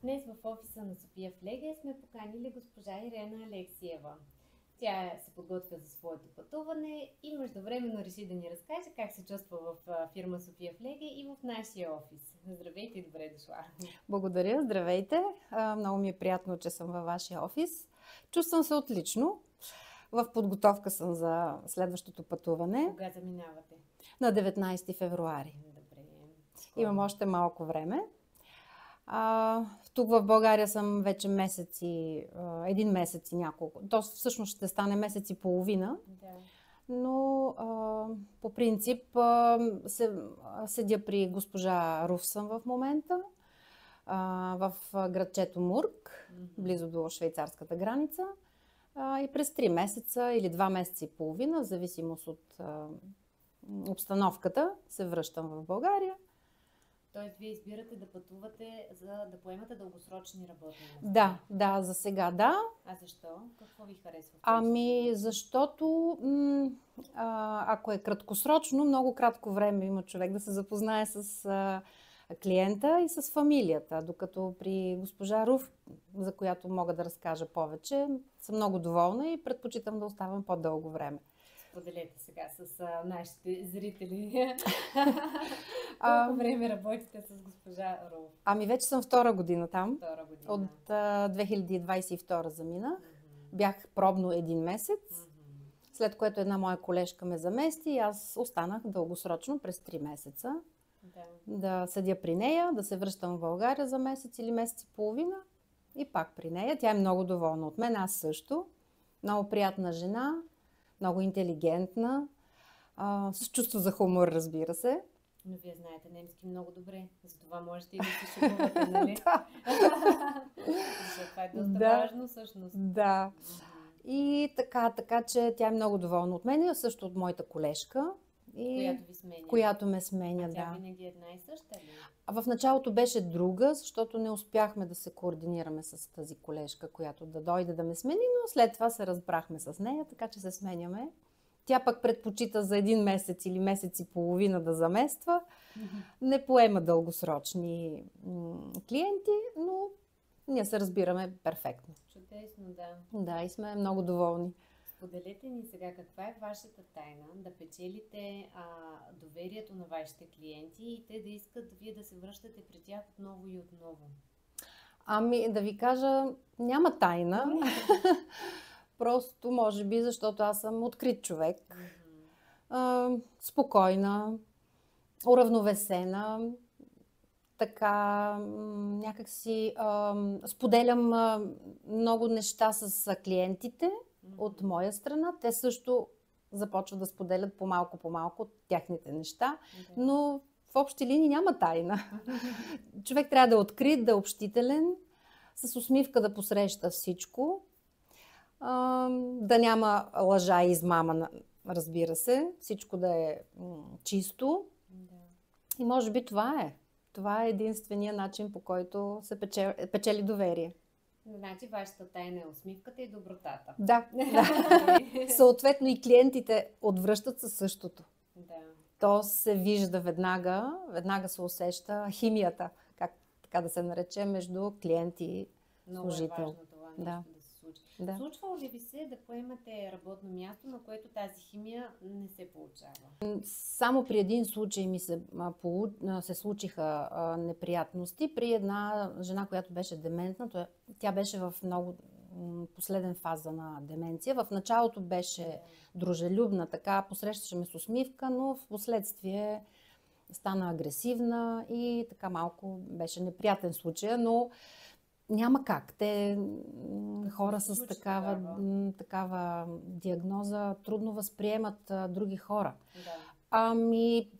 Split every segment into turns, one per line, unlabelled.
Днес в офиса на София Флеге сме поканили госпожа Ирена Алексиева. Тя се подготвя за своето пътуване и междувременно реши да ни разкаже как се чувства в фирма София Флеге и в нашия офис. Здравейте и добре дошла!
Благодаря, здравейте! Много ми е приятно, че съм във вашия офис. Чувствам се отлично. В подготовка съм за следващото пътуване.
Кога заминавате?
На 19 февруари.
Добре.
Имам още малко време. Тук в България съм вече месеци, един месец и няколко. То всъщност ще стане месец и половина.
Да.
Но по принцип седя при госпожа Руфсън в момента, в градчето Мург, близо до швейцарската граница. И през 3 месеца или 2 месеца и половина, в зависимост от обстановката, се връщам в България.
Тоест, вие избирате да пътувате, за да поемате дългосрочни работни места?
Да, за сега да.
А защо? Какво ви харесва?
Защото ако е краткосрочно, много кратко време има човек да се запознае с клиента и с фамилията, докато при госпожа Руф, за която мога да разкажа повече, съм много доволна и предпочитам да оставам по-дълго време.
Споделете сега с нашите зрители. Колко време работите с госпожа Руф?
Вече съм втора година там.
Втора година.
От 2022 заминах. Бях пробно 1 месец, след което една моя колежка ме замести и аз останах дългосрочно през 3 месеца. Да седя при нея, да се връщам в България за месец или месец и половина и пак при нея. Тя е много доволна от мен, аз също. Много приятна жена, много интелигентна, с чувство за хумор, разбира се.
Но вие знаете немски много добре, затова можете и да се шегувате, нали? Защото това е доста важно всъщност.
Да. И така, че тя е много доволна от мен, също от моята колежка.
Която ви сменя.
Която ме сменя,
тя винаги е една и съща ли?
В началото беше друга, защото не успяхме да се координираме с тази колежка, която да дойде да ме смени, но след това се разбрахме с нея, така че се сменяме. Тя пък предпочита за 1 месец или месец и половина да замества. Не поема дългосрочни клиенти, но ние се разбираме перфектно.
Чудесно, да.
Да, и сме много доволни.
Споделете ни сега каква е вашата тайна да печелите доверието на вашите клиенти и те да искат вие да се връщате при тях отново и отново.
Да ви кажа, няма тайна. Просто може би, защото аз съм открит човек. Спокойна, уравновесена, така някакси споделям много неща с клиентите от моя страна. Те също започват да споделят по-малко от тяхните неща, но в общи линии няма тайна. Човек трябва да е открит, да е общителен, с усмивка да посреща всичко, да няма лъжа и измама, разбира се, всичко да е чисто. И може би това е. Това е единствения начин, по който се печели доверие.
Значи вашата тайна е усмивката и добротата.
Да. Съответно и клиентите отвръщат със същото. То се вижда веднага се усеща химията, как така да се нарече, между клиент и служител.
Много е важно това нещо да се случи. Случвало ли ви се да поемате работно място, на което тази химия не се получава?
Само при един случай ми се случиха неприятности. При една жена, която беше дементна, тя беше в много последен фаза на деменция. В началото беше дружелюбна, така посрещаше ме с усмивка, но в последствие стана агресивна и така малко беше неприятен случай, но няма как. Те хора с такава диагноза трудно възприемат други хора.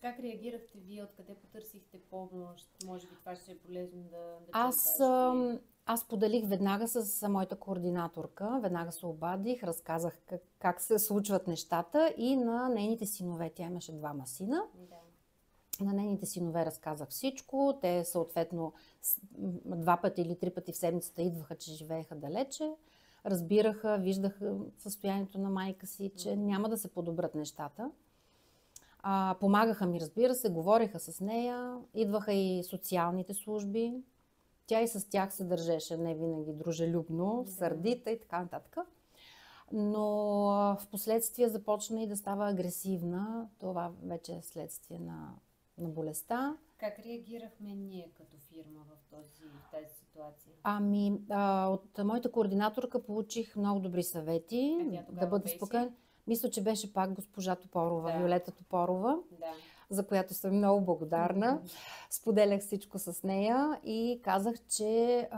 Как реагирахте вие? Откъде потърсихте помощ? Може би това ще е полезно да
Аз поделих веднага с моята координаторка, веднага се обадих, разказах как се случват нещата и на нейните синове. Тя имаше 2 сина. На нейните синове разказах всичко. Те съответно 2 пъти или 3 пъти в седмицата идваха, че живееха далече. Разбираха, виждаха състоянието на майка си, че няма да се подобрят нещата. Помагаха ми, разбира се, говореха с нея. Идваха и социалните служби. Тя и с тях се държеше не винаги дружелюбно, сърдита и така нататък. Но в последствие започна и да става агресивна. Това вече е следствие на болестта.
Как реагирахме ние като фирма в тази ситуация?
От моята координаторка получих много добри съвети. Да бъда спокоен. Мисля, че беше пак госпожа Топорова, Виолета Топорова, за която съм много благодарна. Споделях всичко с нея и казах, че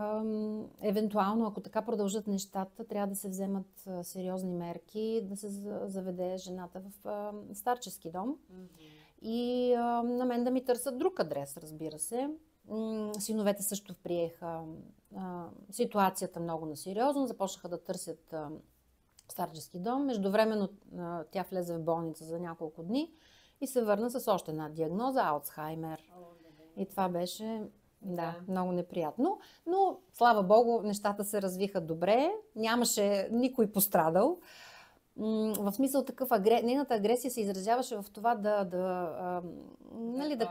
евентуално, ако така продължат нещата, трябва да се вземат сериозни мерки, да се заведе жената в старчески дом. И на мен да ми търсят друг адрес, разбира се. Синовете също приеха ситуацията много насериозно, започнаха да търсят старчески дом. Междувременно тя влезе в болница за няколко дни и се върна с още една диагноза — Алцхаймер. И това беше много неприятно. Но, слава Богу, нещата се развиха добре. Нямаше никой пострадал. В смисъл такъв, нейната агресия се изразяваше в това да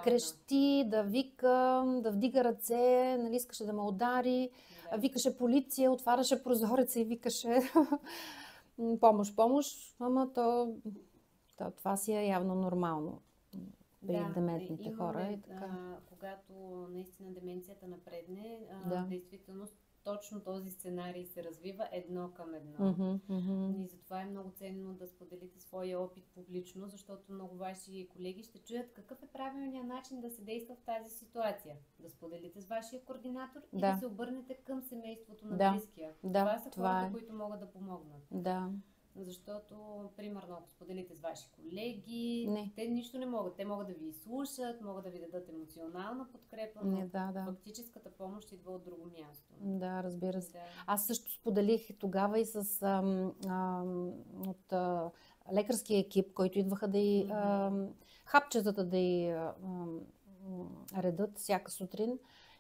крещи, да вика, да вдига ръце, искаше да ме удари, викаше полиция, отваряше прозореца и викаше помощ, ама това си е явно нормално при дементните хора. И така.
Когато наистина деменцията напредне, действително точно този сценарий се развива едно към едно. И затова е много ценно да споделите своя опит публично, защото много ваши колеги ще чуят какъв е правилният начин да се действа в тази ситуация. Да споделите с вашия координатор и да се обърнете към семейството на близкия. Това са хората, които могат да помогнат. Защото, примерно, ако споделите с ваши колеги, те нищо не могат. Те могат да ви изслушат, могат да ви дадат емоционална подкрепа, но фактическата помощ идва от друго място.
Да, разбира се. Аз също споделих тогава и с от лекарския екип, който идваха да и хапчетата да и редат всяка сутрин.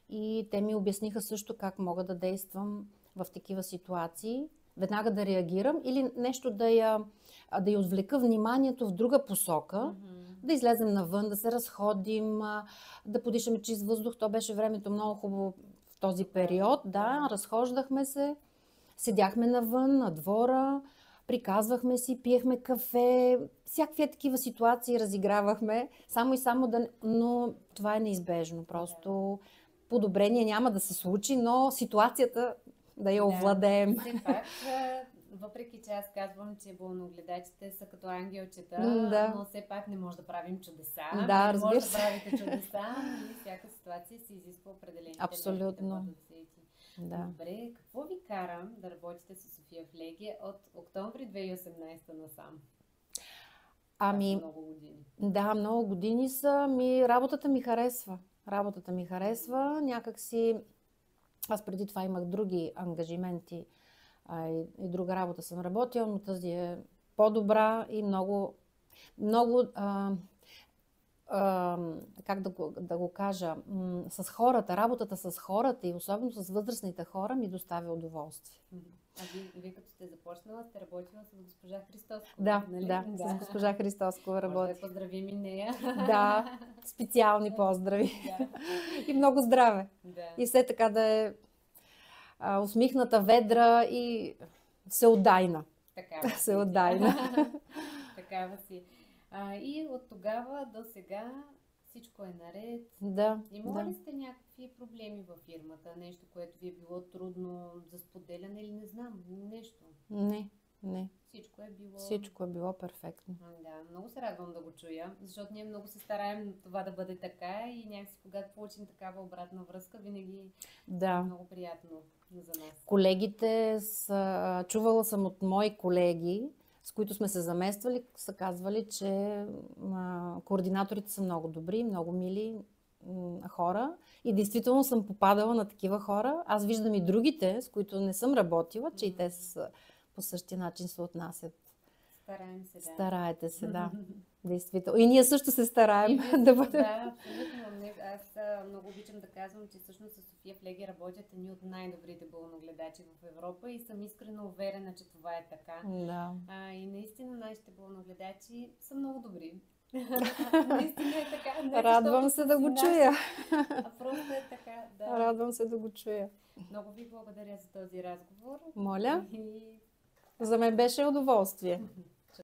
И те ми обясниха също как мога да действам в такива ситуации. Веднага да реагирам или нещо да я отвлека вниманието в друга посока, да излезем навън, да се разходим, да подишаме чист въздух. То беше времето много хубаво в този период. Разхождахме се, седяхме навън, на двора, приказвахме си, пиехме кафе, всякакви такива ситуации разигравахме, само и само но това е неизбежно. Просто подобрение няма да се случи, но ситуацията да я овладеем.
Все пак, въпреки че аз казвам, че болногледачите са като ангелчета, но все пак не може да правим чудеса. Не може да правите чудеса, и всяка ситуация се изисква определени
абсолютно.
Добре, какво ви кара да работите с София Флеге от октомври 2018 насам?
Много години. Да, много години са. Работата ми харесва. Някакси аз преди това имах други ангажименти и друга работа съм работила, но тази е по-добра и много как да го кажа, с хората, работата с хората и особено с възрастните хора ми доставя удоволствие.
Вие като сте започнала, сте работила с госпожа Христоскова.
Да, с госпожа Христоскова работя.
Може да поздравим и нея.
Да, специални поздрави. И много здраве. И все така да е усмихната, ведра и всеотдайна.
Такава си. И от тогава до сега всичко е наред. Имали ли сте някакви проблеми във фирмата? Нещо, което ви е било трудно за споделяне или не знам, нещо?
Не. Всичко е било перфектно.
Много се радвам да го чуя, защото ние много се стараем това да бъде така и някакси когато получим такава обратна връзка, винаги е много приятно за нас.
Колегите, чувала съм от мои колеги, с които сме се замествали, са казвали, че координаторите са много добри, много мили хора и действително съм попадала на такива хора. Аз виждам и другите, с които не съм работила, че и те по същия начин се отнасят. Стараете се, да. Действително. И ние също се стараем да бъдем.
Да, абсолютно. Аз много обичам да казвам, че всъщност с София Флеге работят едни от най-добрите болногледачи в Европа и съм искрено уверена, че това е така. И наистина нашите болногледачи са много добри. Наистина е така. Не
Радвам
защото
се
са
да
си
го
наши,
чуя.
а просто е така, да.
Радвам се да го чуя.
Много ви благодаря за този разговор.
Моля,
И
за мен беше удоволствие.